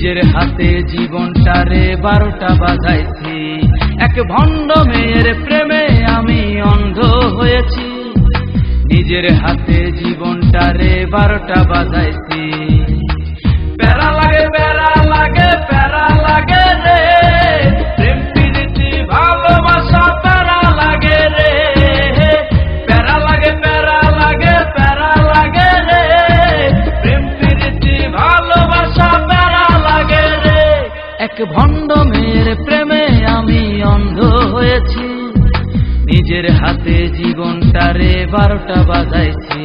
নিজের হাতে জীবনটারে 12টা বাজাইছি। এক ভণ্ড মেয়ের প্রেমে আমি অন্ধ হয়েছি। নিজের হাতে জীবনটারে 12টা বাজাইছি। প্যারা লাগে প্যারা লাগে প্যারা লাগে রে, প্রেম প্রীতি ভালোবাসা প্যারা লাগে রে। প্যারা লাগে প্যারা লাগে প্যারা লাগে রে, প্রেম প্রীতি ভালোবাসা প্যারা লাগে রে। এক ভণ্ড মেয়ের প্রেমে আমি অন্ধ হয়েছি। নিজের হাতে জীবনটারে 12টা বাজাইছি।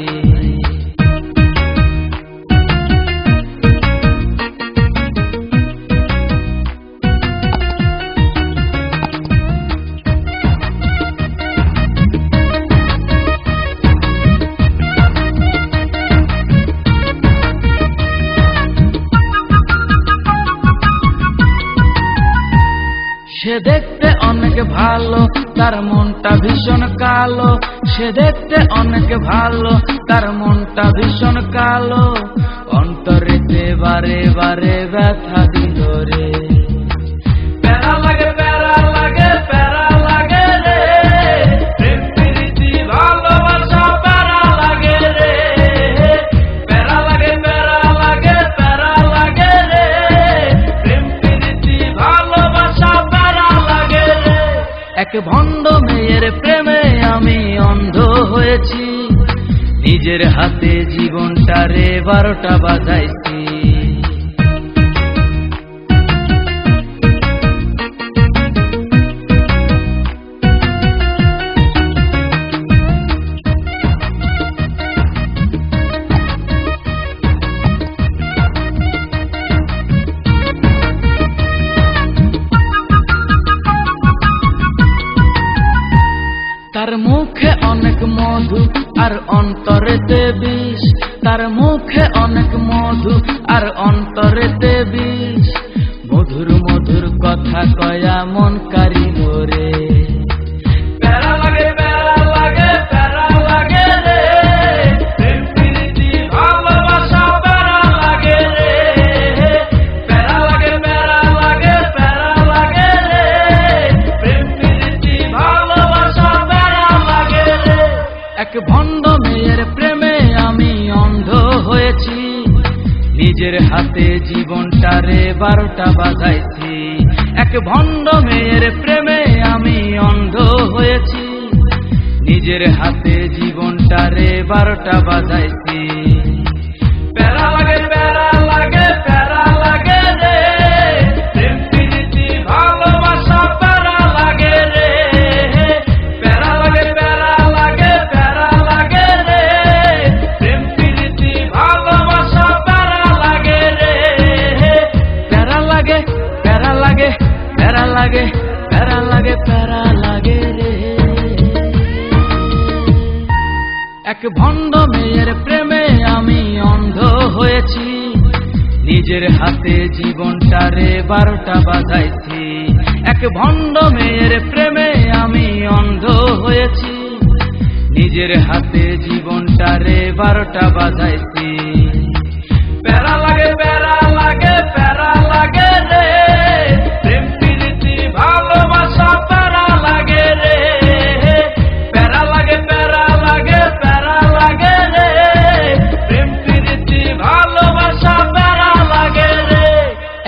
সে দেখতে অনেক ভালো, তার মনটা ভীষণ কালো। সে দেখতে অনেক ভালো, তার মনটা ভীষণ কালো। অন্তরেতে বারে বারে ব্যথা দিল রে। প্যারা লাগে প্যারা লাগে প্যারা লাগে রে, প্রেম প্রীতি ভালোবাসা প্যারা লাগে রে। প্যারা লাগে প্যারা লাগে প্যারা লাগে রে, প্রেম প্রীতি ভালোবাসা প্যারা লাগে রে। এক ভণ্ড মেয়ের প্রেমে আমি অন্ধ হয়েছি। নিজের হাতে জীবনটারে 12টা বাজাইছি। তার মুখে অনেক মধু আর অন্তরেতে বিষ। তার মুখে অনেক মধু আর অন্তরেতে বিষ। মধুর মধুর কথা কয়া মন কারিল রে। প্যারা লাগে প্যারা লাগে প্যারা লাগে রে, প্রেম প্রীতি ভালোবাসা প্যারা লাগে রে। প্যারা লাগে প্যারা লাগে প্যারা লাগে রে, প্রেম প্রীতি ভালোবাসা প্যারা লাগে রে। এক ভণ্ড মেয়ের প্রেমে আমি অন্ধ হয়েছি। নিজের হাতে জীবনটারে 12টা বাজাইছি। এক ভণ্ড মেয়ের প্রেমে আমি অন্ধ হয়েছি। নিজের হাতে জীবনটারে 12টা বাজাইছি। প্যারা লাগে প্যারা লাগে প্যারা লাগে রে, প্রেম প্রীতি ভালোবাসা প্যারা লাগে রে। প্যারা লাগে প্যারা লাগে প্যারা লাগে রে, প্রেম প্রীতি ভালোবাসা প্যারা লাগে রে। প্যারা লাগে প্যারা লাগে প্যারা লাগে প্যারা লাগে প্যারা লাগে রে। এক ভণ্ড মেয়ের প্রেমে আমি অন্ধ হয়েছি। নিজের হাতে জীবনটারে 12টা বাজাইছি। এক ভণ্ড মেয়ের প্রেমে আমি অন্ধ হয়েছি। নিজের হাতে জীবনটারে 12টা বাজাইছি। প্যারা লাগে প্যারা লাগে প্যারা লাগে রে, প্রেম প্রীতি ভালোবাসা প্যারা লাগে রে। প্যারা লাগে প্যারা লাগে প্যারা লাগে রে, প্রেম প্রীতি ভালোবাসা প্যারা লাগে রে।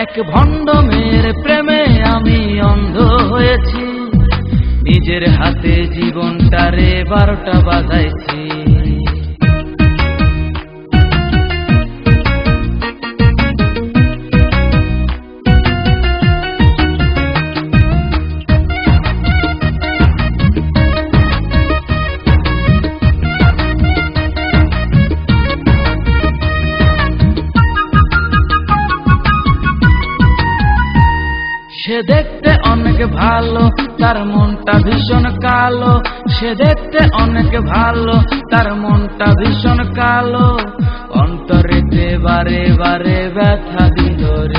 এক ভণ্ড মেয়ের প্রেমে আমি অন্ধ হয়েছি। নিজের হাতে জীবনটারে 12টা বাজাইছি। সে দেখতে অনেক ভালো, তার মনটা ভীষণ কালো। সে দেখতে অনেক ভালো, তার মনটা ভীষণ কালো। অন্তরেতে বারে বারে ব্যথা দিল রে।